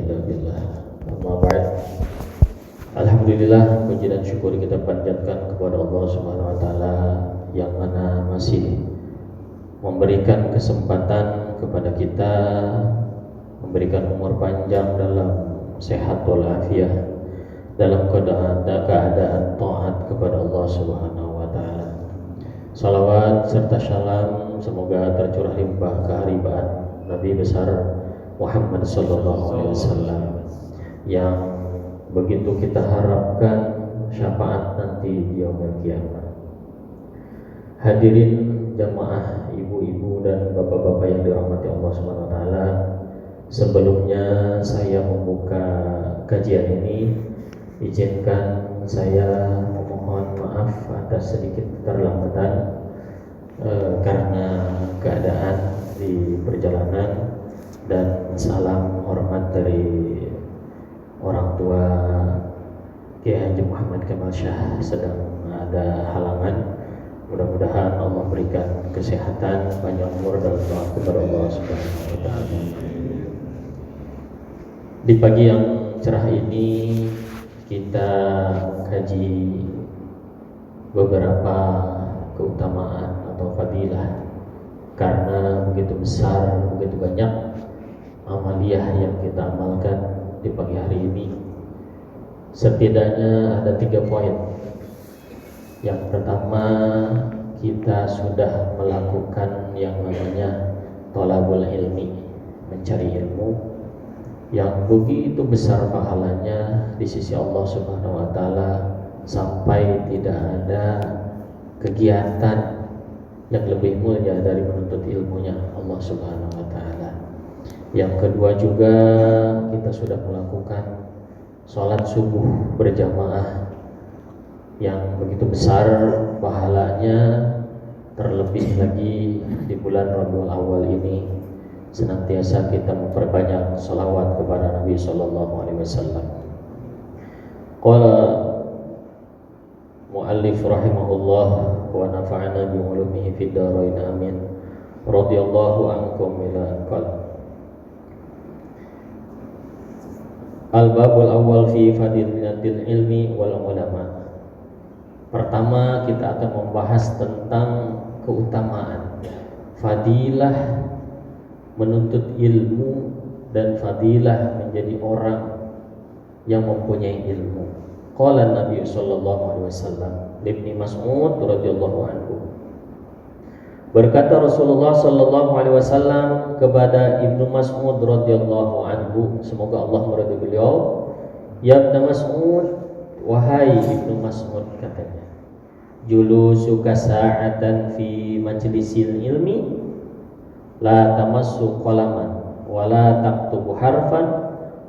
illa billah. Amma ba'd. Alhamdulillah, puji dan syukur kita panjatkan kepada Allah Subhanahu wa taala yang mana masih memberikan kesempatan kepada kita, memberikan umur panjang dalam sehat walafiat, dalam keadaan taat kepada Allah Subhanahu wa taala. Salawat serta salam semoga tercurah limpah keharibaan Nabi besar Muhammad sallallahu alaihi wasallam yang begitu kita harapkan syafaat nanti di yaumul kiamat. Hadirin jamaah, ibu-ibu dan bapak-bapak yang dirahmati Allah Subhanahu wa taala, sebelumnya saya membuka kajian ini, izinkan saya memohon maaf atas sedikit keterlambatan karena keadaan di perjalanan, dan salam hormat dari orang tua Kiai Haji Muhammad Kamal Syah sedang ada halangan. Mudah-mudahan Allah berikan kesehatan, panjang umur dan taat kepada Allah Subhanahu wa taala. Di pagi yang cerah ini kita mengkaji beberapa keutamaan atau fadilah, karena begitu besar, begitu banyak amaliyah yang kita amalkan di pagi hari ini. Setidaknya ada 3 poin. Yang pertama, kita sudah melakukan yang namanya thalabul ilmi, mencari ilmu yang begitu besar pahalanya di sisi Allah Subhanahu wa taala, sampai tidak ada kegiatan yang lebih mulia dari menuntut ilmunya Allah Subhanahu wa taala. Yang kedua juga, kita sudah melakukan sholat subuh berjamaah yang begitu besar pahalanya, terlebih lagi di bulan Rabiul Awal ini senantiasa kita memperbanyak salawat kepada Nabi sallallahu alaihi wasallam. Qala muallif rahimahullah wa nafa'ana bi ulumihi fid dharain amin. Radhiyallahu ankum ila qalb. Al-babul awal fi fadilatil ilmi wal ulama. Pertama, kita akan membahas tentang keutamaan fadilah menuntut ilmu dan fadilah menjadi orang yang mempunyai ilmu. Qala Nabi sallallahu alaihi wasallam Ibnu Mas'ud radhiyallahu anhu, berkata Rasulullah sallallahu alaihi wasallam kepada Ibnu Mas'ud radhiyallahu anhu, semoga Allah meridhai beliau, ya Ibnu Mas'ud, wahai Ibnu Mas'ud, katanya, julusuka sa'atan fi majlisil ilmi la tamassu qalaman wa la taktubu harfan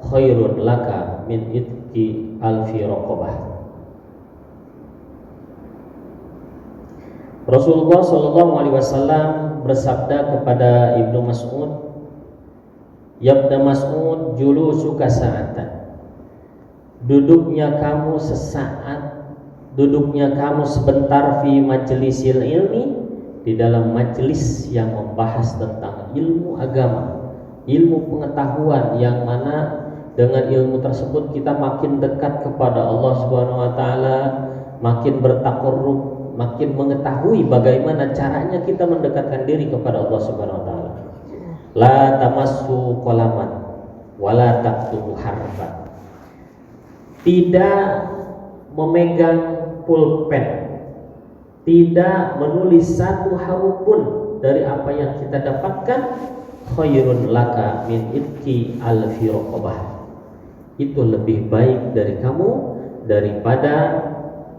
khairun laka min itqi alfi raqabah. Rasulullah sallallahu alaihi wasallam bersabda kepada Ibnu Mas'ud, ya Ibnu Mas'ud, julusuka sa'atan, duduknya kamu sesaat, duduknya kamu sebentar, fi majlisil ilmi, di dalam majlis yang membahas tentang ilmu agama, ilmu pengetahuan, yang mana dengan ilmu tersebut kita makin dekat kepada Allah Subhanahu wa taala, makin bertaqarrub, makin mengetahui bagaimana caranya kita mendekatkan diri kepada Allah Subhanahu wa taala. La tamassu qalaman wala taktubu harfan. Tidak memegang pulpen, tidak menulis satu huruf pun dari apa yang kita dapatkan, khairun laka min itqi alfi raqabah. Itu lebih baik dari kamu daripada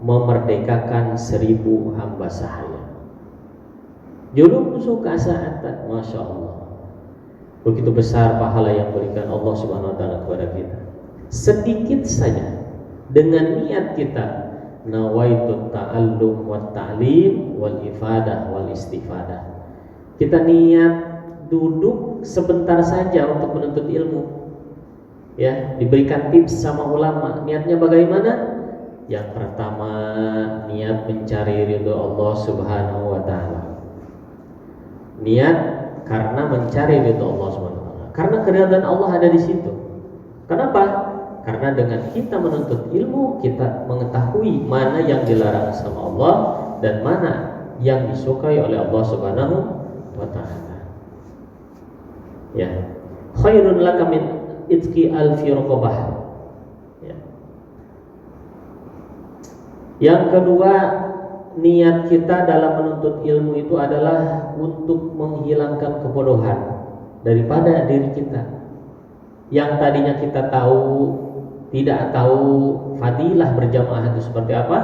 memerdekakan 1000 hamba sahaya. Julusuka sa'atan, masya Allah, begitu besar pahala yang berikan Allah Subhanahu wa taala kepada kita. Sedikit saja dengan niat kita, nawaitu ta'allum wa ta'lim wal ifadah wal istifadah, kita niat duduk sebentar saja untuk menuntut ilmu, ya, diberikan tips sama ulama. Niatnya bagaimana? Yang pertama, niat mencari ridho Allah Subhanahu wa taala. Niat karena mencari ridho Allah Subhanahu wa taala, karena keridhaan Allah ada di situ. Kenapa? Karena dengan kita menuntut ilmu, kita mengetahui mana yang dilarang sama Allah dan mana yang disukai oleh Allah Subhanahu wa taala. Ya. Khairun laka min itqi alfi raqabah. Ya. Yang kedua, niat kita dalam menuntut ilmu itu adalah untuk menghilangkan kebodohan daripada diri kita. Yang tadinya kita tidak tahu fadilah berjamaah itu seperti apa,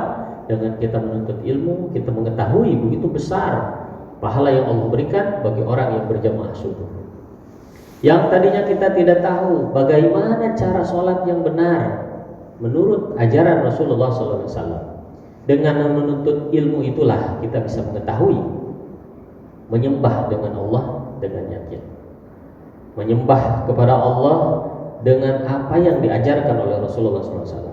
dengan kita menuntut ilmu, kita mengetahui begitu besar pahala yang Allah berikan bagi orang yang berjamaah subuh. Yang tadinya kita tidak tahu bagaimana cara sholat yang benar menurut ajaran Rasulullah SAW. Dengan menuntut ilmu itulah kita bisa mengetahui menyembah dengan Allah dengan yakin, menyembah kepada Allah dengan apa yang diajarkan oleh Rasulullah SAW.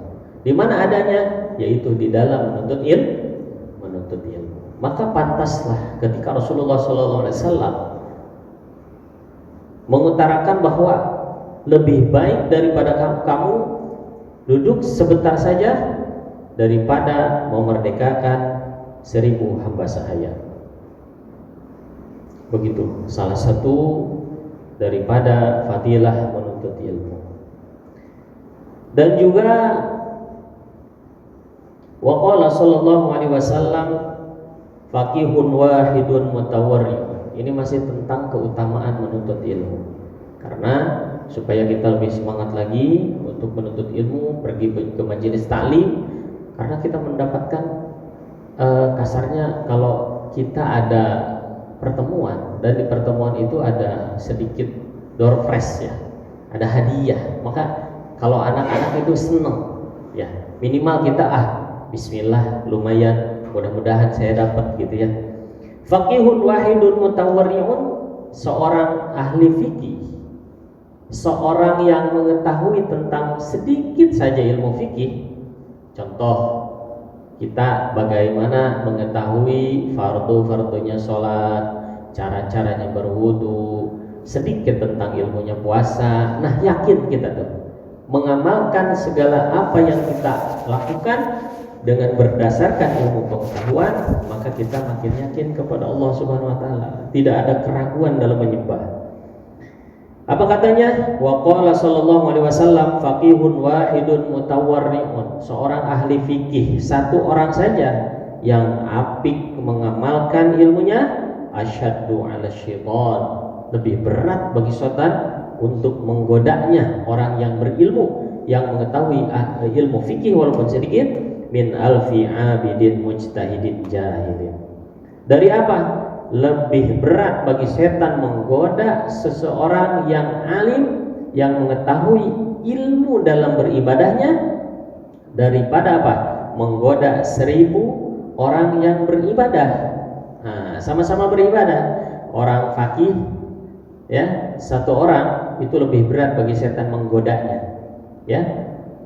Di mana adanya, yaitu di dalam menuntut ilmu. Maka pantaslah ketika Rasulullah SAW mengutarakan bahwa lebih baik daripada kamu duduk sebentar saja daripada memerdekakan 1000 hamba sahaya. Begitu salah satu daripada fadilah menuntut ilmu. Dan juga waqala sallallahu alaihi wasallam faqihun wahidun mutawarri. Ini masih tentang keutamaan menuntut ilmu. Karena supaya kita lebih semangat lagi untuk menuntut ilmu, pergi ke majelis taklim, karena kita mendapatkan kasarnya kalau kita ada pertemuan dan di pertemuan itu ada sedikit door prize ya, ada hadiah. Maka kalau anak-anak itu senang ya, minimal kita bismillah lumayan, mudah-mudahan saya dapat gitu ya. Faqihun wahidun mutawarri'un, seorang ahli fikih, seorang yang mengetahui tentang sedikit saja ilmu fikih. Contoh, kita bagaimana mengetahui fardu-fardunya sholat, cara-caranya berwudu, sedikit tentang ilmunya puasa. Nah, yakin kita tuh mengamalkan segala apa yang kita lakukan dengan berdasarkan ilmu pengetahuan, maka kita makin yakin kepada Allah Subhanahu wa taala. Tidak ada keraguan dalam menyembah. Apa katanya? Wa qala sallallahu alaihi wasallam faqihun wahidun mutawarri'un, seorang ahli fikih, satu orang saja yang apik mengamalkan ilmunya, asyaddu 'ala syaitan, lebih berat bagi setan untuk menggodanya orang yang berilmu, yang mengetahui ilmu fikih walaupun sedikit, min alfi 'abidin mujtahidin jahilin. Dari apa? Lebih berat bagi setan menggoda seseorang yang alim, yang mengetahui ilmu dalam beribadahnya, daripada apa? Menggoda 1000 orang yang beribadah. Nah, sama-sama beribadah. Orang fakih ya, satu orang itu lebih berat bagi setan menggodanya ya,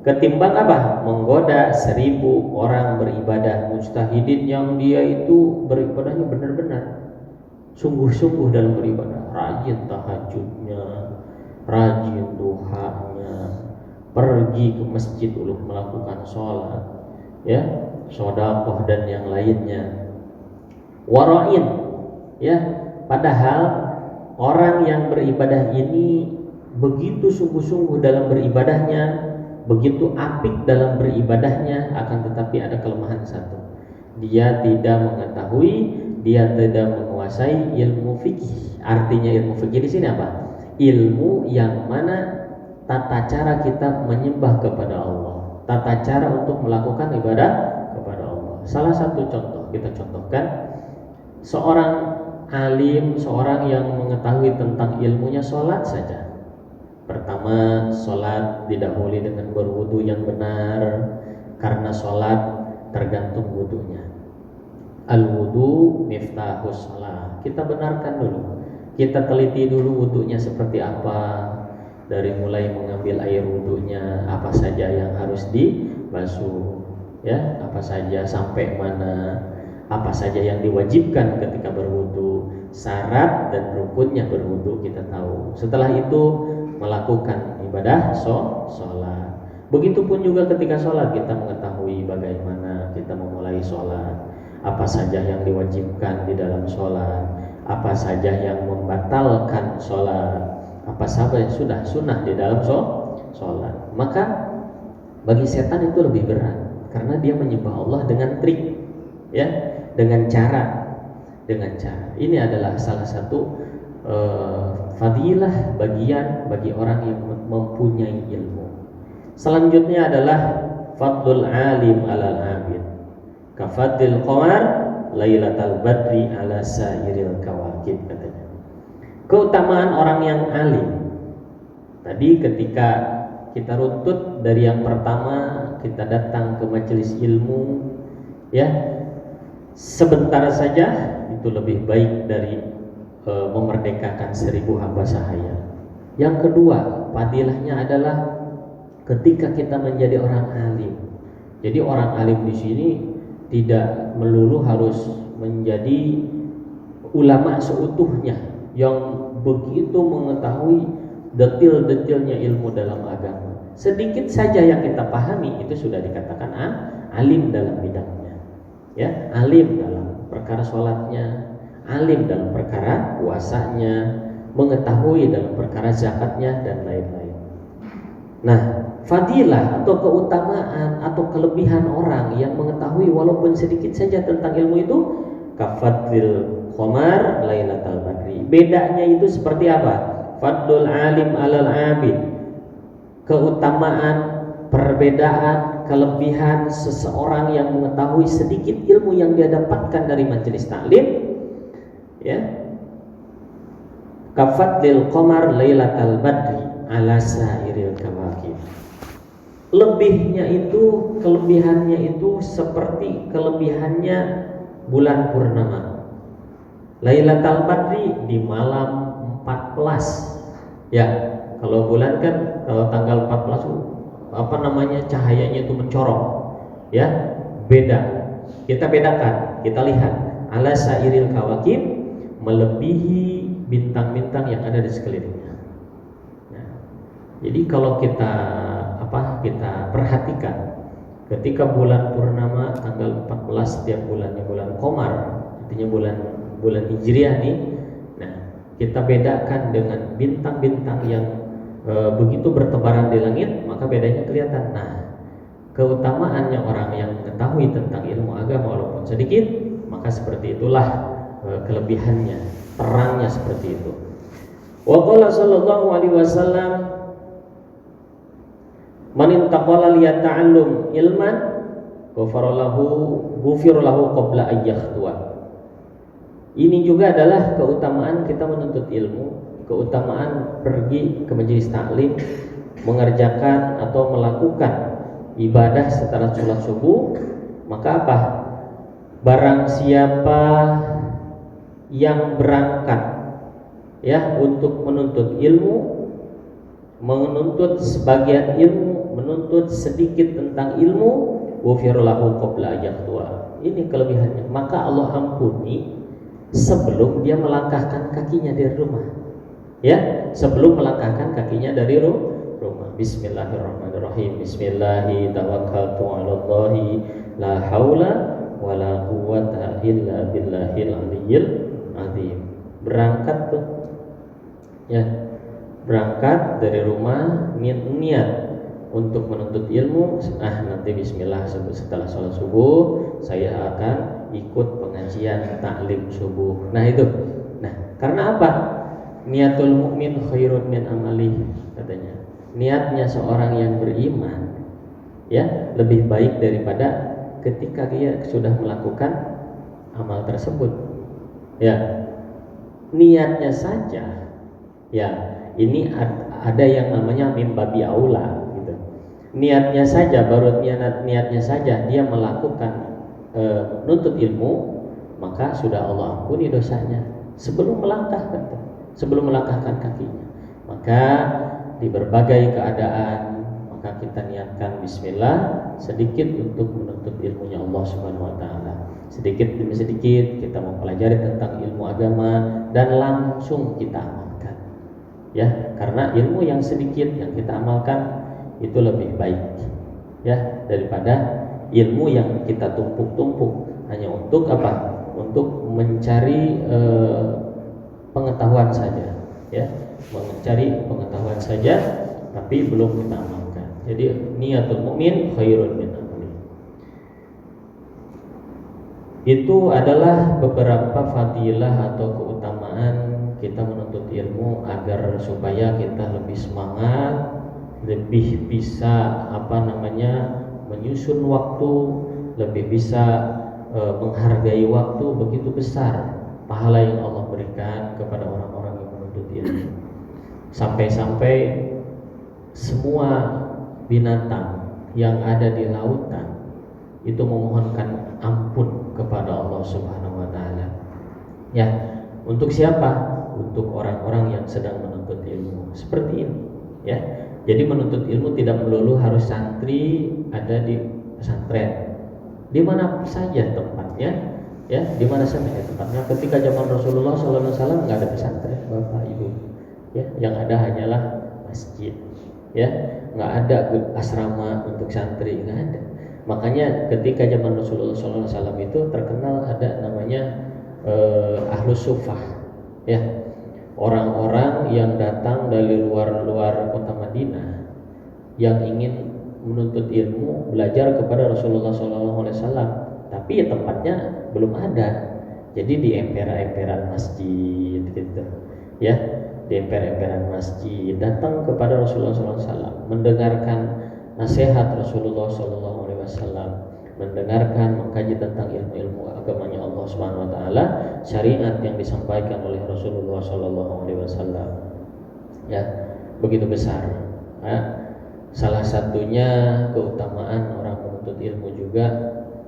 ketimbang apa? Menggoda 1000 orang beribadah mujtahidin yang dia itu beribadahnya benar-benar sungguh-sungguh dalam beribadah, rajin tahajudnya, rajin duhanya, pergi ke masjid untuk melakukan sholat ya, sedekah dan yang lainnya, wara'in ya. Padahal orang yang beribadah ini begitu sungguh-sungguh dalam beribadahnya, begitu apik dalam beribadahnya, akan tetapi ada kelemahan satu. Dia tidak mengetahui, dia tidak menguasai ilmu fikih. Artinya ilmu fikih di sini apa? Ilmu yang mana tata cara kita menyembah kepada Allah, tata cara untuk melakukan ibadah kepada Allah. Salah satu contoh kita contohkan, seorang alim, seorang yang mengetahui tentang ilmunya sholat saja. Pertama, sholat didahului dengan berwudu yang benar, karena sholat tergantung wudunya. Al-wudu miftahus sholat. Kita benarkan dulu, kita teliti dulu wudunya seperti apa. Dari mulai mengambil air wudunya, apa saja yang harus dibasuh ya, apa saja sampai mana, apa saja yang diwajibkan ketika berwudu, syarat dan rukunnya berwudu kita tahu. Setelah itu melakukan ibadah sholat. Begitupun juga ketika sholat kita mengetahui bagaimana kita memulai sholat, apa saja yang diwajibkan di dalam sholat, apa saja yang membatalkan sholat, apa saja yang sudah sunnah di dalam sholat. Maka bagi setan itu lebih berat karena dia menyembah Allah dengan trik, ya, dengan cara. Ini adalah salah satu fadilah bagian bagi orang yang mempunyai ilmu. Selanjutnya adalah fadlul alim alal abid, kafadil qamar lailatal badri ala sairil kawakib, katanya. Keutamaan orang yang alim. Tadi ketika kita runtut dari yang pertama, kita datang ke majelis ilmu, ya, sebentar saja itu lebih baik dari memerdekakan 1000 hamba sahaya. Yang kedua, fadilahnya adalah ketika kita menjadi orang alim. Jadi orang alim di sini tidak melulu harus menjadi ulama seutuhnya yang begitu mengetahui detil-detilnya ilmu dalam agama. Sedikit saja yang kita pahami itu sudah dikatakan alim dalam bidangnya. Ya, alim dalam perkara sholatnya, alim dalam perkara puasanya, mengetahui dalam perkara zakatnya dan lain-lain. Nah, fadilah atau keutamaan atau kelebihan orang yang mengetahui walaupun sedikit saja tentang ilmu itu, kafadil qamar lailatal badri. Bedanya itu seperti apa? Fadlul alim alal abid. Keutamaan, perbedaan, kelebihan seseorang yang mengetahui sedikit ilmu yang dia dapatkan dari majelis taklim, ya, kafadil qamar lailatal badri ala sairil kawakib. Kelebihannya itu seperti kelebihannya bulan purnama. Lailatul Badri di malam 14. Ya, kalau bulan kan kalau tanggal 14 cahayanya itu mencorong. Ya, beda. Kita bedakan, kita lihat ala sairil kawakib, melebihi bintang-bintang yang ada di sekelilingnya. Nah, jadi kalau kita perhatikan ketika bulan purnama tanggal 14 setiap bulannya bulan Qamar, artinya bulan Hijriah nih. Nah, kita bedakan dengan bintang-bintang yang begitu bertebaran di langit, maka bedanya kelihatan. Nah, keutamaannya orang yang mengetahui tentang ilmu agama walaupun sedikit, maka seperti itulah kelebihannya, terangnya seperti itu. Wa qala sallallahu alaihi wasallam, man intaqala liyata'allum ilman ghufira lahu qabla ayyahtuwa. Ini juga adalah keutamaan kita menuntut ilmu, keutamaan pergi ke majelis taklim, mengerjakan atau melakukan ibadah setelah sholat subuh. Maka apa? Barang siapa yang berangkat, ya, untuk menuntut ilmu, menuntut sebagian ilmu, menuntut sedikit tentang ilmu, ghufira lahu qabla ayyahtuwa. Ini kelebihannya. Maka Allah ampuni sebelum dia melangkahkan kakinya dari rumah. Ya, sebelum melangkahkan kakinya dari rumah. Bismillahirrahmanirrahim. Bismillahi tawakkaltu 'alallahi la haula wala quwwata illa billahil aliyyil azim. Berangkat tuh, ya, berangkat dari rumah, niat untuk menuntut ilmu. Nanti bismillah setelah sholat subuh saya akan ikut pengajian taklim subuh. Nah itu. Nah, karena apa? Niatul mukmin khairun min amalih, katanya. Niatnya seorang yang beriman, ya, lebih baik daripada ketika dia sudah melakukan amal tersebut. Ya, niatnya saja, ya, ini ada yang namanya mimbabi aula gitu. Niatnya saja, baru niatnya saja dia melakukan nuntut ilmu, maka sudah Allah ampuni dosanya sebelum melangkahkan kakinya. Maka di berbagai keadaan maka kita niatkan bismillah sedikit untuk menuntut ilmunya Allah Subhanahu wa taala. Sedikit demi sedikit kita mempelajari tentang ilmu agama dan langsung kita amalkan. ya, karena ilmu yang sedikit yang kita amalkan itu lebih baik ya daripada ilmu yang kita tumpuk-tumpuk hanya untuk apa? Untuk mencari pengetahuan saja, ya, mencari pengetahuan saja, tapi belum kita amalkan. Jadi niatul mukmin khairun min amali. Itu adalah beberapa fadilah atau keutamaan kita menuntut ilmu agar supaya kita lebih semangat, lebih bisa menyusun waktu, lebih bisa menghargai waktu. Begitu besar pahala yang Allah berikan kepada orang-orang yang menuntut ilmu. Sampai-sampai semua binatang yang ada di lautan itu memohonkan ampun kepada Allah Subhanahu wa taala. Ya, untuk siapa? Untuk orang-orang yang sedang menuntut ilmu. Seperti ini, ya. Jadi menuntut ilmu tidak melulu harus santri ada di pesantren. Di mana saja tempatnya, ya, di mana saja tempatnya. Ketika zaman Rasulullah SAW nggak ada pesantren, Bapak Ibu, ya, yang ada hanyalah masjid, ya, nggak ada asrama untuk santri, nggak ada. Makanya ketika zaman Rasulullah SAW itu terkenal ada namanya Ahlus Suffah, ya, orang-orang yang datang dari luar kota Madinah yang ingin menuntut ilmu, belajar kepada Rasulullah SAW, tapi ya tempatnya belum ada. Jadi di emperan masjid gitu, ya, di emperan masjid datang kepada Rasulullah SAW, mendengarkan nasihat Rasulullah SAW, mendengarkan, mengkaji tentang ilmu-ilmu agamanya Allah Subhanahu wa taala, syariat yang disampaikan oleh Rasulullah SAW. Ya, begitu besar. Ya. Salah satunya keutamaan orang menuntut ilmu juga,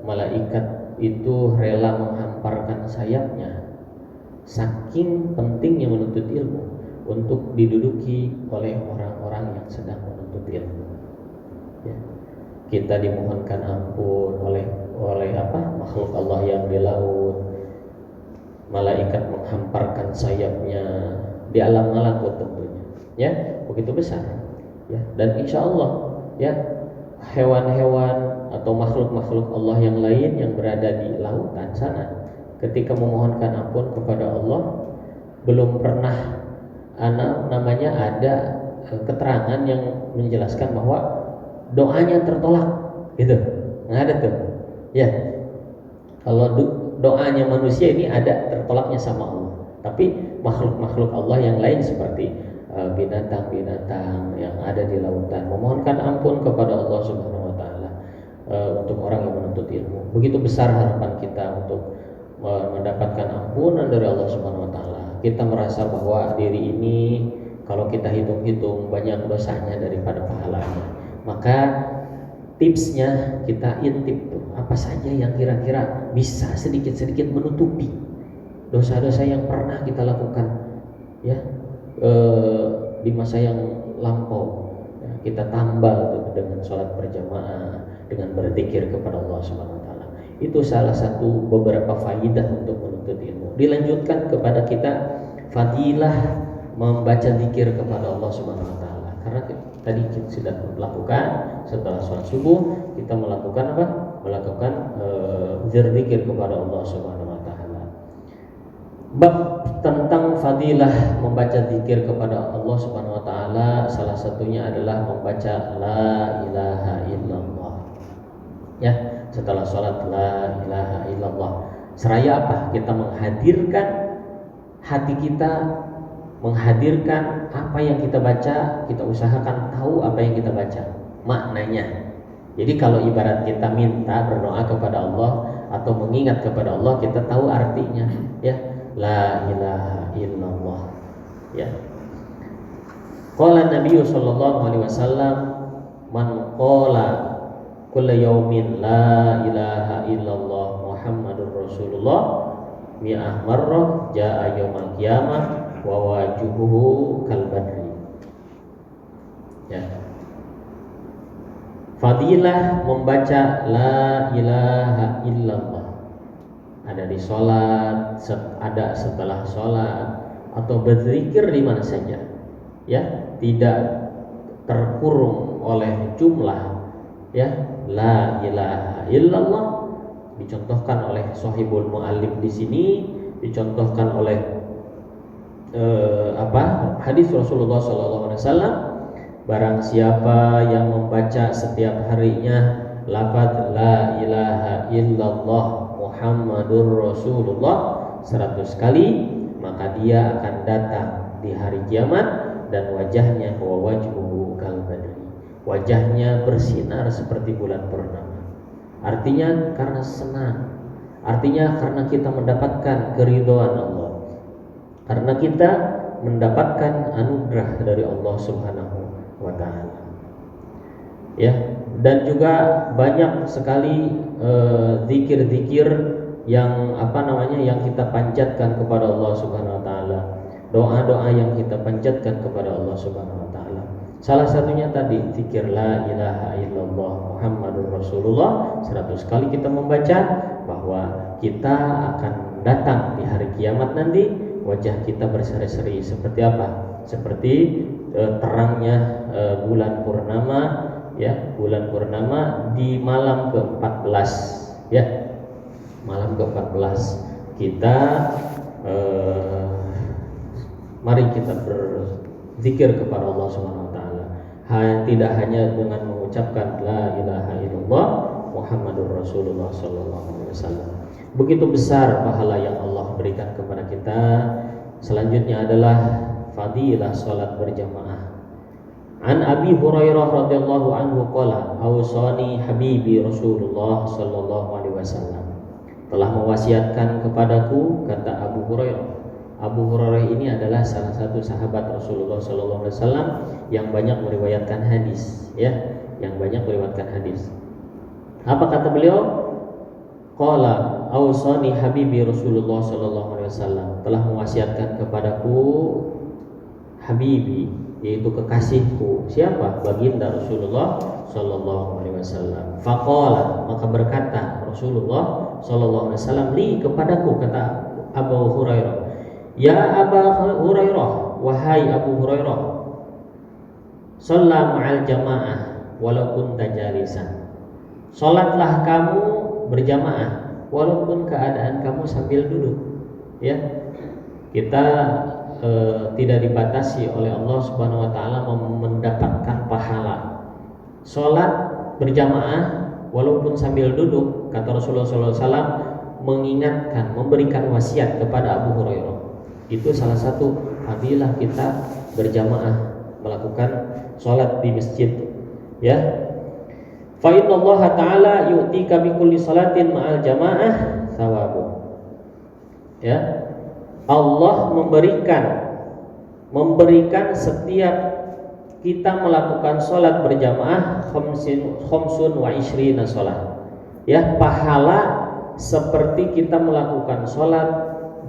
malaikat itu rela menghamparkan sayapnya saking pentingnya menuntut ilmu untuk diduduki oleh orang-orang yang sedang menuntut ilmu. Ya. Kita dimohonkan ampun oleh makhluk Allah yang di laut. Malaikat menghamparkan sayapnya di alam malakut tentunya, ya, begitu besar, ya. Dan insya Allah, ya, hewan-hewan atau makhluk-makhluk Allah yang lain yang berada di lautan sana ketika memohonkan ampun kepada Allah, belum pernah ada keterangan yang menjelaskan bahwa doanya tertolak, gitu. Nggak ada tuh, ya. Kalau doanya manusia ini ada tertolaknya sama Allah, tapi makhluk-makhluk Allah yang lain seperti binatang-binatang yang ada di lautan memohonkan ampun kepada Allah Subhanahu wa taala untuk orang yang menuntut ilmu. Begitu besar harapan kita untuk mendapatkan ampunan dari Allah Subhanahu wa taala. Kita merasa bahwa diri ini kalau kita hitung-hitung banyak dosanya daripada pahalanya. Maka tipsnya kita intip tuh, apa saja yang kira-kira bisa sedikit-sedikit menutupi dosa-dosa yang pernah kita lakukan, ya, di masa yang lampau, ya, kita tambal tuh dengan sholat berjamaah, dengan berzikir kepada Allah Subhanahu wa taala. Itu salah satu beberapa faidah untuk menuntut ilmu. Dilanjutkan kepada kita fadilah membaca zikir kepada Allah Subhanahu wa taala. Karena tadi kita sudah melakukan setelah sholat subuh, kita melakukan apa? Melakukan berzikir kepada Allah Subhanahu wa taala. Bab tentang fadilah membaca zikir kepada Allah Subhanahu wa taala, salah satunya adalah membaca la ilaha illallah. Ya, setelah sholat la ilaha illallah. Seraya apa? Kita menghadirkan hati kita, menghadirkan apa yang kita baca, kita usahakan tahu apa yang kita baca, maknanya. Jadi kalau ibarat kita minta berdoa kepada Allah atau mengingat kepada Allah, kita tahu artinya, ya, la ilaha illallah, ya. Qala Nabi sallallahu alaihi wasallam, man qala kulla yaumin la ilaha illallah Muhammadur Rasulullah mi'ah marrah jaa yaumil qiyamah wa wajuhuhu kalbadri. Ya. Fadilah membaca la ilaha illallah ada di sholat, ada setelah sholat, atau berzikir di mana saja. ya, tidak terkurung oleh jumlah, ya, la ilaha illallah. Dicontohkan oleh Shahibul Mu'allif di sini, dicontohkan oleh hadis Rasulullah SAW. Barang siapa yang membaca setiap harinya lafaz la ilaha illallah Muhammadur Rasulullah 100 kali, maka dia akan datang di hari kiamat dan wajahnya wa wajhuhu kal badri, wajahnya bersinar seperti bulan purnama. Artinya karena senang, artinya karena kita mendapatkan keridhaan Allah, karena kita mendapatkan anugerah dari Allah Subhanahu wa taala. Ya, dan juga banyak sekali zikir-zikir yang yang kita panjatkan kepada Allah Subhanahu wa taala. Doa-doa yang kita panjatkan kepada Allah Subhanahu wa taala. Salah satunya tadi zikir la ilaha illallah Muhammadur Rasulullah 100 kali kita membaca, bahwa kita akan datang di hari kiamat nanti wajah kita berseri-seri seperti apa? Seperti terangnya bulan purnama, ya, bulan purnama di malam ke-14, ya. Malam ke-14 kita mari kita berzikir kepada Allah Subhanahu wa taala. Tidak hanya dengan mengucapkan la ilaha illallah Muhammadur Rasulullah sallallahu alaihi wasallam. Begitu besar pahala yang Allah berikan kepada kita. Selanjutnya adalah fadilah salat berjamaah. An Abi Hurairah radhiyallahu anhu qala awsani habibi Rasulullah sallallahu alaihi wasallam. Telah mewasiatkan kepadaku, kata Abu Hurairah. Abu Hurairah ini adalah salah satu sahabat Rasulullah sallallahu alaihi wasallam yang banyak meriwayatkan hadis, ya, yang banyak meriwayatkan hadis. Apa kata beliau? Qala awsani habibi Rasulullah sallallahu alaihi wasallam, telah mewasiatkan kepadaku habibi, yaitu kekasihku. Siapa? Baginda Rasulullah sallallahu alaihi wasallam. Faqala, maka berkata Rasulullah sallallahu alaihi wasallam li, kepadaku, kata Abu Hurairah, ya Abu Hurairah, wahai Abu Hurairah, shalla ma'al jamaah walaupun tajalisan. Salatlah kamu berjamaah walaupun keadaan kamu sambil duduk, ya. Kita tidak dibatasi oleh Allah Subhanahu wa taala mendapatkan pahala salat berjamaah walaupun sambil duduk. Kata Rasulullah sallallahu alaihi wasallam mengingatkan, memberikan wasiat kepada Abu Hurairah. Itu salah satu fadilah kita berjamaah melakukan salat di masjid, ya. Fa inna Allah taala yu'tika bi kulli salatin ma'al jamaah thawabu. Ya. Allah memberikan setiap kita melakukan salat berjamaah khamsun wa ishrina salat. Ya, pahala seperti kita melakukan salat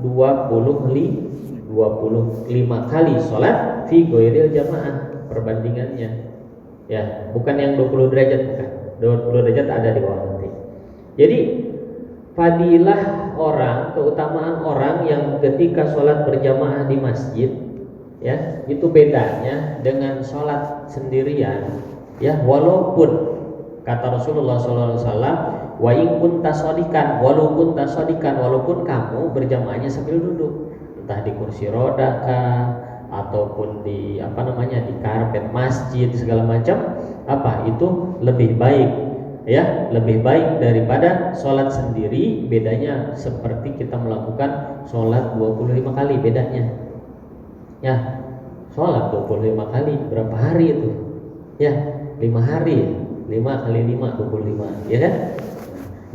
25 kali salat fi ghairil jamaah, perbandingannya. Ya, bukan yang 20 derajat, bukan. 20 derajat ada di bawah nanti. Jadi fadilah orang, keutamaan orang yang ketika sholat berjamaah di masjid, ya, itu bedanya dengan sholat sendirian, ya. Walaupun kata Rasulullah SAW, wa in kunta shadikan, walaupun kamu berjamaahnya sambil duduk, entah di kursi roda kah, ataupun di di karpet masjid segala macam, itu lebih baik, ya, lebih baik daripada sholat sendiri. Bedanya seperti kita melakukan sholat 25 kali, bedanya, ya. Sholat 25 kali berapa hari itu, ya, 5 hari, 5 kali 5 25, ya kan?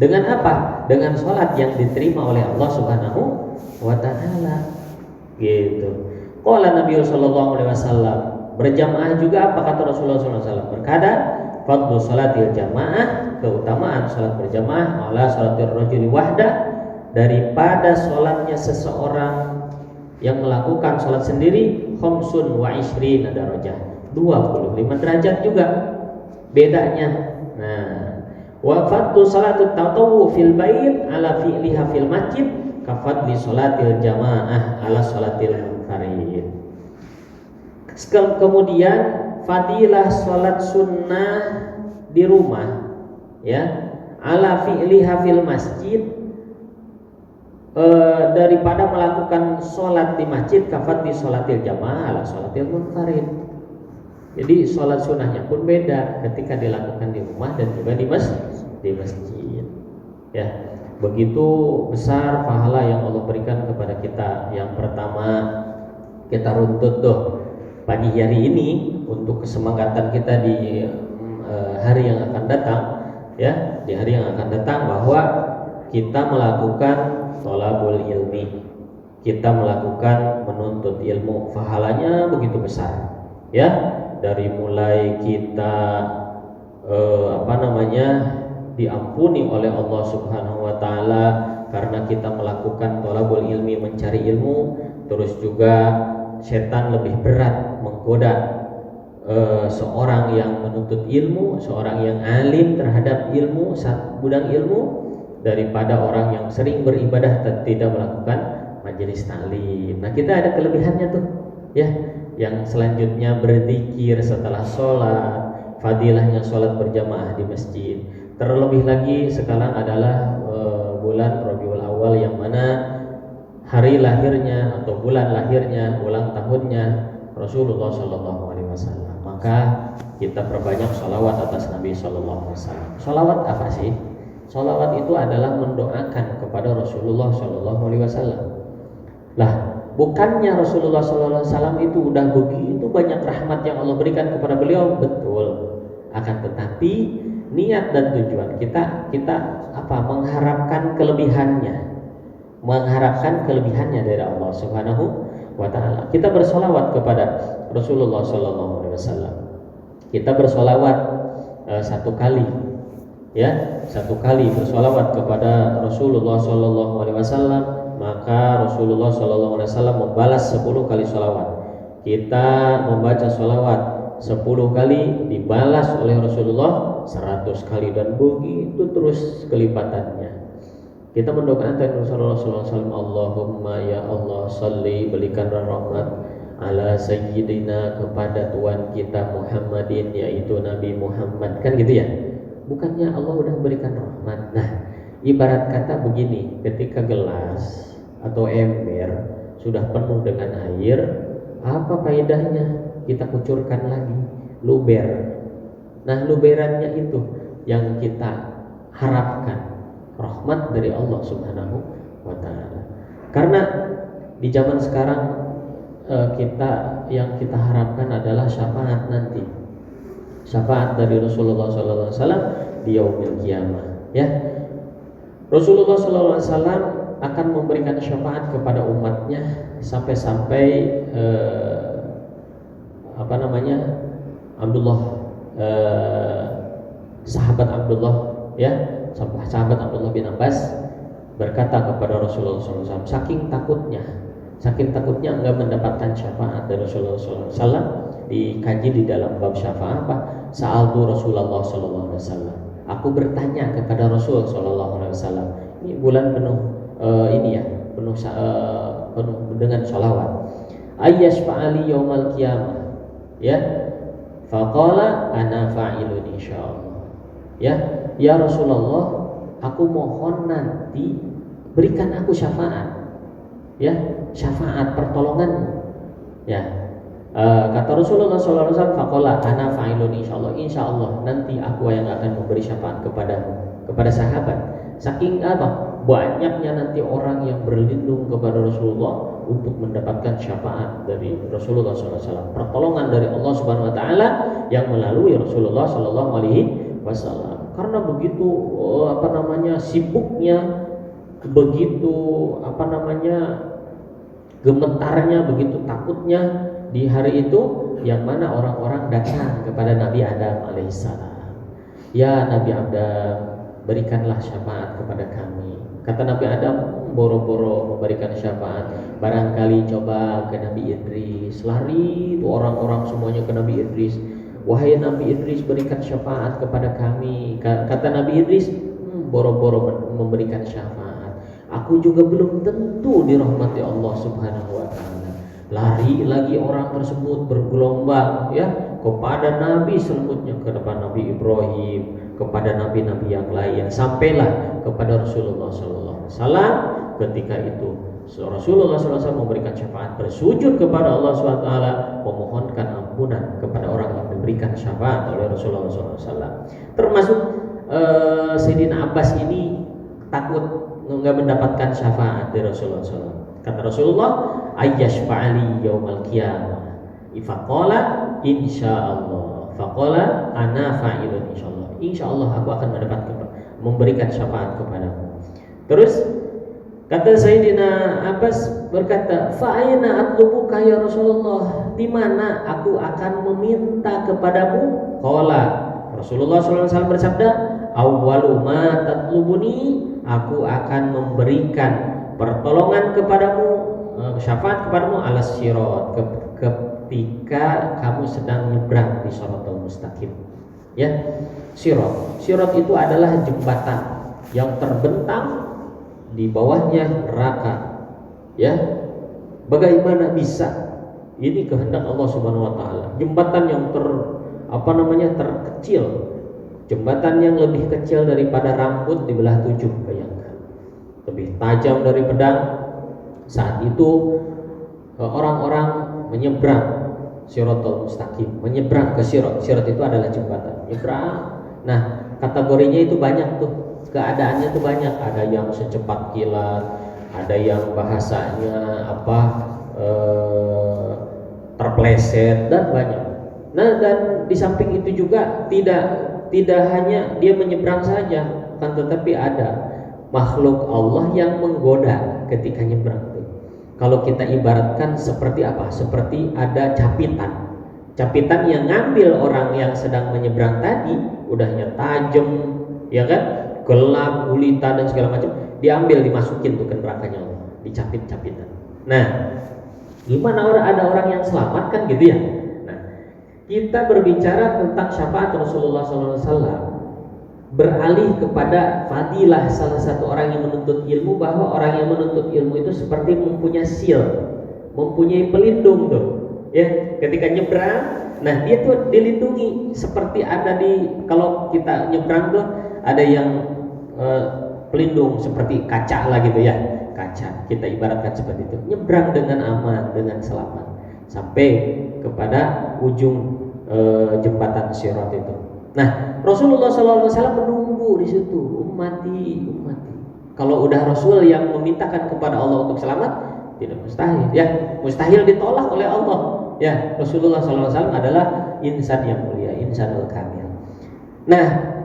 Dengan apa? Dengan sholat yang diterima oleh Allah Subhanahu wa ta'ala, gitu. Qala Nabi sallallahu alaihi wasallam, berjamaah juga apa kata Rasulullah sallallahu alaihi wasallam? Berkata, fadlu salatil jamaah, keutamaan salat berjamaah, ala salatir rajuli wahda, daripada salatnya seseorang yang melakukan salat sendiri, khamsun wa ishrina darajah, 25 derajat juga bedanya. Nah, wa fadlu salatut tatawwu fil bait ala fi'liha fil masjid kafadli salatil jamaah ala salatil munfarid. Kemudian fadilah sholat sunnah di rumah, ya, ala fi'liha fil masjid, daripada melakukan sholat di masjid kafat di sholatil jamaah ala sholatil munfarid. Jadi sholat sunnahnya pun beda ketika dilakukan di rumah dan juga di masjid. Ya, begitu besar pahala yang Allah berikan kepada kita. Yang pertama, kita runtut tuh pagi hari ini untuk kesemangatan kita di hari yang akan datang, ya, di hari yang akan datang, bahwa kita melakukan thalabul ilmi, kita melakukan menuntut ilmu, pahalanya begitu besar, ya, dari mulai kita diampuni oleh Allah Subhanahu wa taala karena kita melakukan thalabul ilmi, mencari ilmu, terus juga setan lebih berat menggoda seorang yang menuntut ilmu, seorang yang alim terhadap ilmu, bidang ilmu, daripada orang yang sering beribadah dan tidak melakukan majelis taklim. Nah, kita ada kelebihannya tuh, ya. Yang selanjutnya berzikir setelah sholat, fadilahnya sholat berjamaah di masjid. Terlebih lagi sekarang adalah bulan Rabiul Awal, yang mana hari lahirnya atau bulan lahirnya, ulang tahunnya Rasulullah Shallallahu Alaihi Wasallam. Maka kita perbanyak sholawat atas Nabi Shallallahu Alaihi Wasallam. Sholawat apa sih? Sholawat itu adalah mendoakan kepada Rasulullah Shallallahu Alaihi Wasallam. Lah, bukannya Rasulullah Shallallahu Alaihi Wasallam itu udah begitu banyak rahmat yang Allah berikan kepada beliau, betul. Akan tetapi niat dan tujuan kita mengharapkan kelebihannya dari Allah Subhanahu wa taala. Kita bersolawat kepada Rasulullah Sallallahu Alaihi Wasallam. Kita bersolawat satu kali bersolawat kepada Rasulullah Sallallahu Alaihi Wasallam, maka Rasulullah Sallallahu Alaihi Wasallam membalas 10 kali solawat. Kita membaca solawat 10 kali, dibalas oleh Rasulullah 100 kali, dan begitu terus kelipatannya. Kita mendoakan Rasulullah SAW, Allahumma ya Allah salli, berikan rahmat ala sayyidina, kepada Tuhan kita Muhammadin, yaitu Nabi Muhammad, kan gitu ya. Bukannya Allah udah berikan rahmat. Nah, ibarat kata begini, ketika gelas atau ember sudah penuh dengan air, apa faedahnya kita kucurkan lagi, luber. Nah, luberannya itu yang kita harapkan, rahmat dari Allah Subhanahu wa taala. Karena di zaman sekarang yang kita harapkan adalah syafaat nanti. Syafaat dari Rasulullah sallallahu alaihi wasallam di yaumil qiyamah, ya. Rasulullah sallallahu alaihi wasallam akan memberikan syafaat kepada umatnya sampai-sampai sahabat Abdullah, ya, sahabat Abdullah bin Abbas berkata kepada Rasulullah SAW, saking takutnya enggak mendapatkan syafaat dari Rasulullah SAW, dikaji di dalam bab syafaat apa? Sa'altu Rasulullah SAW, aku bertanya kepada Rasul SAW. Ini bulan penuh penuh dengan sholawat. Ayyashfa'ali yaumal qiyamah, ya. Faqala ana fa'ilun insyaallah. Ya Rasulullah, aku mohon nanti berikan aku syafaat, ya, syafaat pertolonganmu, ya. Kata Rasulullah SAW, faqala ana fa'ilun insyaallah, nanti aku yang akan memberi syafaat kepadamu, kepada sahabat. Saking banyaknya nanti orang yang berlindung kepada Rasulullah untuk mendapatkan syafaat dari Rasulullah SAW, pertolongan dari Allah Subhanahu Wa Taala yang melalui Rasulullah Sallallahu Alaihi Wasallam. Karena begitu sibuknya, begitu gemetarnya, begitu takutnya di hari itu, yang mana orang-orang datang kepada Nabi Adam alaihissalam. Ya Nabi Adam, berikanlah syafaat kepada kami. Kata Nabi Adam, boro-boro memberikan syafaat, barangkali coba ke Nabi Idris. Lari itu orang-orang semuanya ke Nabi Idris. Wahai Nabi Idris, berikan syafaat kepada kami. Kata Nabi Idris, boro-boro memberikan syafaat. Aku juga belum tentu dirahmati Allah Subhanahu wa taala. Lari lagi orang tersebut bergelombang ya kepada Nabi selanjutnya, kepada Nabi Ibrahim, kepada nabi-nabi yang lain, sampailah kepada Rasulullah SAW. Ketika itu Rasulullah SAW memberikan syafaat, bersujud kepada Allah SWT, memohonkan ampunan kepada orang yang diberikan syafaat oleh Rasulullah SAW. Termasuk Sayyidina Abbas ini takut nggak mendapatkan syafaat dari Rasulullah SAW. Kata Rasulullah, ayyashfa'ali yaumal qiyamah. Faqala insyaallah. Faqala ana fa'ilun insyaallah. Insyaallah aku akan memberikan syafaat kepadamu. Terus kata Sayyidina Abbas berkata, fa'aina atlubuka ya Rasulullah, di mana aku akan meminta kepadamu? Qala, Rasulullah SAW bersabda, awwalu ma tatlubuni, aku akan memberikan pertolongan kepadamu, syafaat kepadamu alas sirat, ketika kamu sedang nyebrang di Shiratal Mustaqim. Ya, sirat itu adalah jembatan yang terbentang, di bawahnya neraka. Ya, bagaimana bisa? Ini kehendak Allah Subhanahu wa taala. Jembatan yang terkecil, jembatan yang lebih kecil daripada rambut dibelah 7, bayangkan. Lebih tajam dari pedang. Saat itu orang-orang menyeberang Shiratal Mustaqim, menyeberang ke sirat. Sirat itu adalah jembatan, nyebrang. Nah, kategorinya itu banyak tuh. Keadaannya tuh banyak. Ada yang secepat kilat, ada yang bahasanya terpleset, dan banyak. Nah, dan di samping itu juga tidak hanya dia menyeberang saja, kan, tetapi ada makhluk Allah yang menggoda ketika nyebrang. Kalau kita ibaratkan seperti apa? Seperti ada capitan yang ngambil orang yang sedang menyeberang tadi, udahnya tajam, ya kan, gelap, gulita dan segala macam, diambil, dimasukin tuh ke nerakanya Allah, dicapit-capitan. Nah, gimana ada orang yang selamat kan gitu ya? Nah, kita berbicara tentang syafaat Rasulullah SAW, beralih kepada fadilah salah satu orang yang menuntut ilmu, bahwa orang yang menuntut ilmu itu seperti mempunyai shield, mempunyai pelindung tuh, ya, ketika nyebrang. Nah, dia tuh dilindungi, seperti ada kalau kita nyebrang tuh ada yang pelindung seperti kaca lah gitu ya, kaca, kita ibaratkan seperti itu, nyebrang dengan aman, dengan selamat sampai kepada ujung jembatan sirat itu. Nah, Rasulullah SAW menunggu di situ, ummati. Kalau udah Rasul yang memintakan kepada Allah untuk selamat, tidak mustahil, ya, mustahil ditolak oleh Allah. Ya, Rasulullah SAW adalah insan yang mulia, insanul kamil. Nah,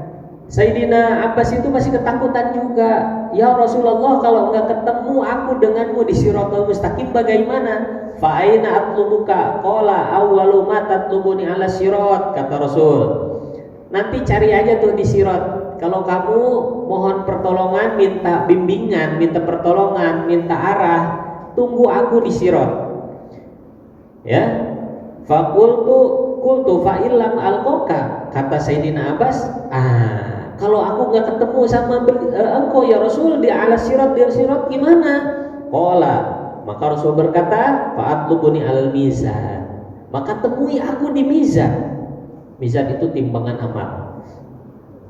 Sayyidina Abbas itu masih ketakutan juga. Ya Rasulullah, kalau nggak ketemu aku denganmu di Shiratal Mustaqim bagaimana? Fa'aina atlubuka? Qala awwalu ma tatlubuni ala sirat, kata Rasul. Nanti cari aja tuh di sirat. Kalau kamu mohon pertolongan, minta bimbingan, minta pertolongan, minta arah, tunggu aku di sirat. Ya, qultu fa illam alqaka, kata Sayyidina Abbas, kalau aku nggak ketemu sama engkau ya Rasul di ala sirat, di sirat gimana? Qala, maka Rasul berkata, fa'atlubuni alal mizan, maka temui aku di mizan. Mizan itu timbangan amal.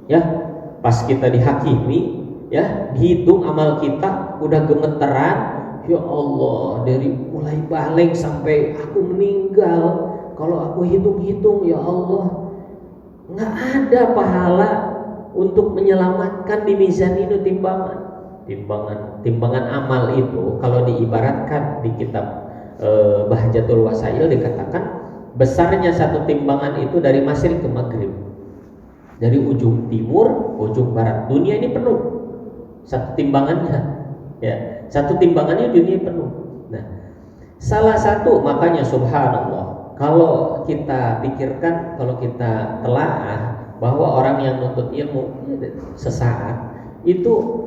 Ya, pas kita dihakimi, ya, dihitung amal kita, udah gemeteran, ya Allah, dari mulai balik sampai aku meninggal, kalau aku hitung-hitung, ya Allah, nggak ada pahala untuk menyelamatkan di mizan itu. Timbangan amal itu kalau diibaratkan di kitab Bahjatul Wasail dikatakan besarnya satu timbangan itu dari masyrik ke maghrib, dari ujung timur ujung barat dunia ini penuh satu timbangannya, ya, satu timbangannya dunia penuh. Nah, salah satu, makanya subhanallah, kalau kita pikirkan, kalau kita telaah bahwa orang yang nuntut ilmu sesaat itu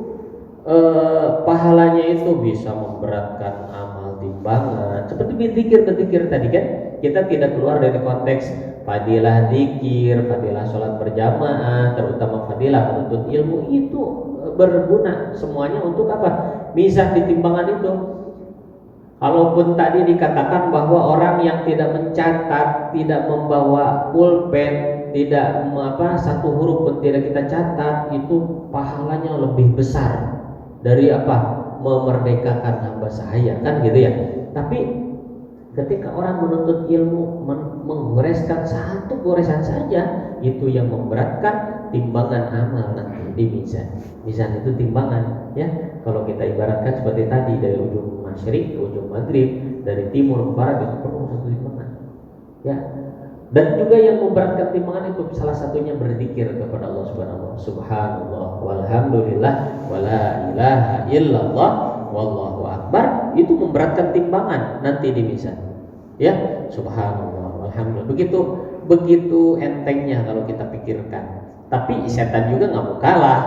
pahalanya itu bisa memberatkan amal timbangan, seperti berzikir tadi kan. Kita tidak keluar dari konteks fadilah zikir, fadilah sholat berjamaah, terutama fadilah menuntut ilmu, itu berguna semuanya untuk apa? Mizan di timbangan itu. Kalaupun tadi dikatakan bahwa orang yang tidak mencatat, tidak membawa pulpen, tidak satu huruf pun tidak kita catat, itu pahalanya lebih besar dari memerdekakan hamba sahaya, kan gitu ya. Tapi ketika orang menuntut ilmu menggoreskan satu goresan saja, itu yang memberatkan timbangan amal nanti di mizan. Mizan itu timbangan, ya. Kalau kita ibaratkan seperti tadi, dari ujung masyrik ke ujung maghrib, dari timur ke barat, itu perlu satu timbangan, ya. Dan juga yang memberatkan timbangan itu salah satunya berzikir kepada Allah Subhanahu wa ta'ala. Subhanallah walhamdulillah wala ilaha illallah wallahu akbar, itu memberatkan timbangan nanti di mizan, ya. Subhanallah walhamdulillah, begitu entengnya kalau kita pikirkan. Tapi setan juga nggak mau kalah,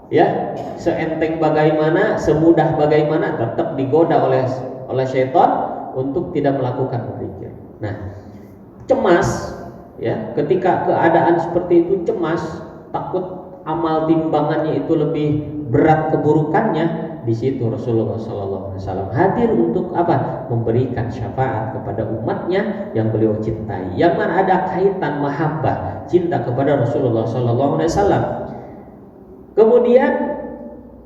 ya. Seenteng bagaimana, semudah bagaimana, tetap digoda oleh syaitan untuk tidak melakukan berzikir. Nah, cemas, ya, ketika keadaan seperti itu cemas, takut amal timbangannya itu lebih berat keburukannya, di situ Rasulullah SAW hadir untuk memberikan syafaat kepada umatnya yang beliau cintai, yang mana ada kaitan mahabbah, cinta kepada Rasulullah SAW. Kemudian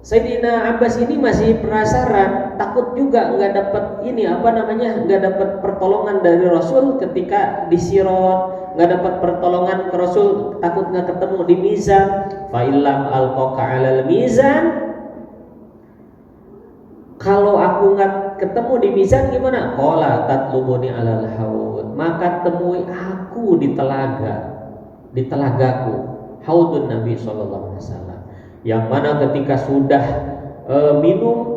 Sayyidina Abbas ini masih penasaran, takut juga nggak dapat nggak dapat pertolongan dari Rasul ketika di Sirat, nggak dapat pertolongan ke Rasul, takut nggak ketemu di mizan. Fa illam alqaka 'alal mizan, kalau aku nggak ketemu di mizan gimana? Qala tatlubuni 'alal haud, maka temui aku di telagaku, haudun Nabi sallallahu alaihi wasallam, yang mana ketika sudah minum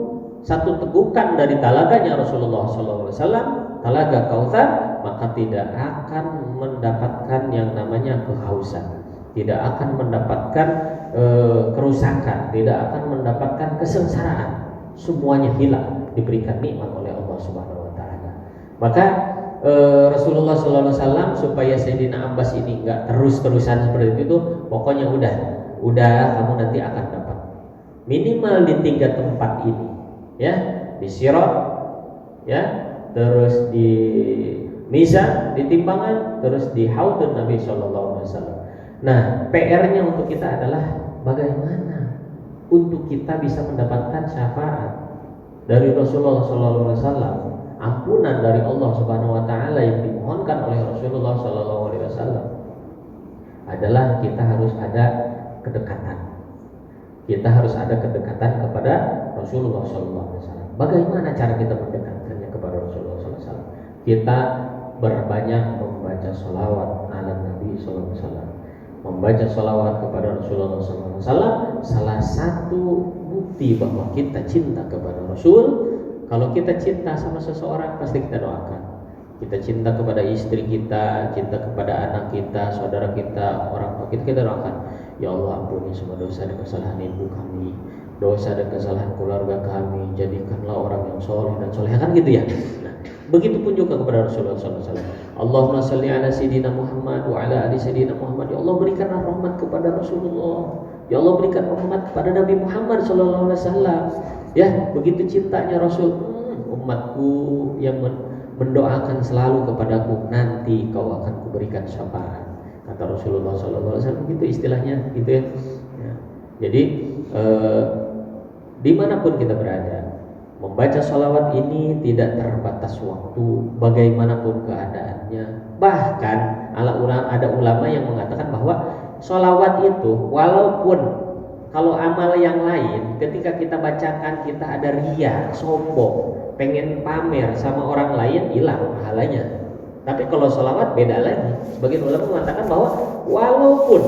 satu tegukan dari talaganya Rasulullah SAW, talaga Kautsar, maka tidak akan mendapatkan yang namanya kehausan, tidak akan mendapatkan kerusakan, tidak akan mendapatkan kesengsaraan, semuanya hilang, diberikan nikmat oleh Allah Subhanahu Wa Taala. Maka Rasulullah SAW supaya Sayyidina Abbas ini nggak terus-terusan seperti itu, pokoknya udah kamu nanti akan dapat minimal di 3 tempat ini, ya, di Sirat, ya, terus di mizan, di timbangan, terus di haudun Nabi Sallallahu Alaihi Wasallam. Nah, PR-nya untuk kita adalah bagaimana untuk kita bisa mendapatkan syafaat dari Rasulullah Sallallahu Alaihi Wasallam, ampunan dari Allah Subhanahu Wa Taala yang dimohonkan oleh Rasulullah Sallallahu Alaihi Wasallam, adalah kita harus ada kedekatan. Kita harus ada kedekatan kepada Rasulullah SAW. Bagaimana cara kita mendekatkannya kepada Rasulullah SAW? Kita berbanyak membaca sholawat ala Nabi SAW. Membaca sholawat kepada Rasulullah SAW salah satu bukti bahwa kita cinta kepada Rasul. Kalau kita cinta sama seseorang, pasti kita doakan. Kita cinta kepada istri kita, cinta kepada anak kita, saudara kita, orang tua kita doakan, ya Allah ampuni semua dosa dan kesalahan ibu kami, dosa dan kesalahan keluarga kami, jadikanlah orang yang soleh dan soleh, kan gitu ya. Nah, begitu pun juga kepada Rasulullah SAW. Allahumma salli ala Sayyidina Muhammad wa ala ali Sayyidina Muhammad. Ya Allah berikanlah rahmat kepada Rasulullah. Ya Allah berikan rahmat kepada Nabi Muhammad SAW. Ya, begitu cintanya Rasul. Umatku yang mendoakan selalu kepadaku, nanti kau akan kuberikan syafaat, kata Rasulullah SAW. Begitu istilahnya, gitu ya. Jadi dimanapun kita berada, membaca sholawat ini tidak terbatas waktu, bagaimanapun keadaannya. Bahkan ada ulama yang mengatakan bahwa sholawat itu, walaupun kalau amal yang lain ketika kita bacakan kita ada riya, sombong, pengen pamer sama orang lain, hilang pahalanya. Tapi kalau sholawat beda lagi. Sebagian ulama mengatakan bahwa walaupun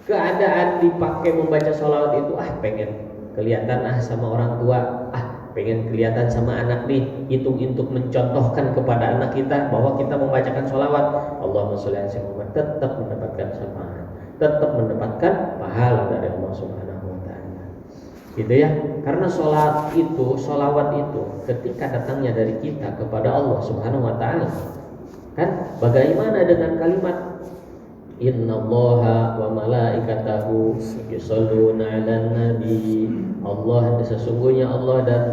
keadaan dipakai membaca sholawat itu, pengen kelihatan sama orang tua, pengen kelihatan sama anak nih, untuk mencontohkan kepada anak kita bahwa kita membacakan sholawat, Allahumma sholli ala sayyidina Muhammad, tetap mendapatkan syafaat, tetap mendapatkan pahala dari Allah Subhanahu Wa Taala. Gitu ya, karena sholawat itu ketika datangnya dari kita kepada Allah Subhanahu Wa Taala, kan bagaimana dengan kalimat Innallaha wa malaikatahu yusholluna 'alan nabi. Allah, sesungguhnya Allah dan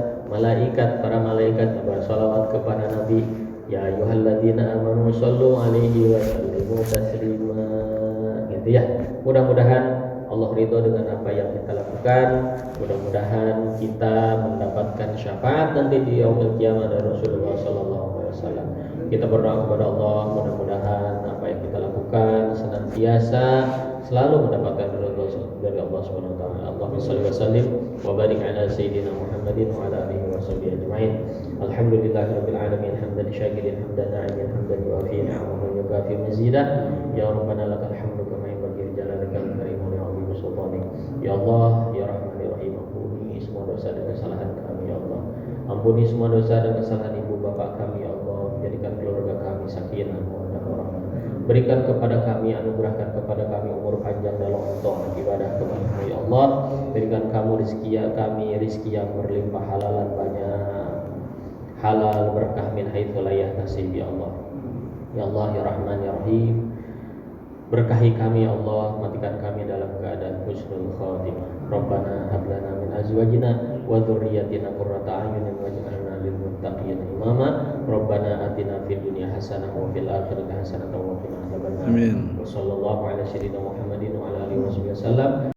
para malaikat bersalawat kepada Nabi. Ya ayyuhalladzina amanu shallu alaihi wa sallimu taslima. Gitu ya. Mudah-mudahan Allah ridho dengan apa yang kita lakukan. Mudah-mudahan kita mendapatkan syafaat nanti di yaumil qiyamah dari Rasulullah sallallahu alaihi wasallam. Kita berdoa kepada Allah, mudah-mudahan apa yang kita lakukan senantiasa selalu mendapatkan ridho dari Allah Subhanahu wa taala. Allahumma shalli wa sallim wa barik ala sayyidina Muhammadin wa ala alihi wa sahbihi ajma'in. Alhamdulillahirabbil alamin, hamdan syakirin, hamdan na'imin, hamdan yuafi ni'amahu wa yukafi mazidah. Ya rabbana lakal hamdu kama yanbaghi li jalalika wa karimika wa 'azimi sultanik. Ya Allah, ya Rahman ya Rahim, ampuni semua dosa dan kesalahan kami ya Allah. Ampuni semua dosa dan kesalahan ibu bapak kami ya Allah. Jadikan keluarga kami sakinah mawaddah warahmah. Berikan kepada kami, anugerahkan kepada kami umur panjang dalam taat ibadah kepada ya Allah. Berikan rezeki yang berlimpah, halalan banyak, halal berkah min haitsu la yahtasib ya Allah. Ya Allah ya Rahman ya Rahim, berkahi kami ya Allah, matikan kami dalam keadaan husnul khatimah. Rabbana hab lana min azwajina wa dzurriyyatina qurrata a'yunin waj'alna lil muttaqina imama. Rabbana atina fid dunya hasanah wa fil akhirati hasanah wa qina adzabannar. Amin. Wa sallallahu ala sayyidina Muhammadin wa ala alihi wasallam.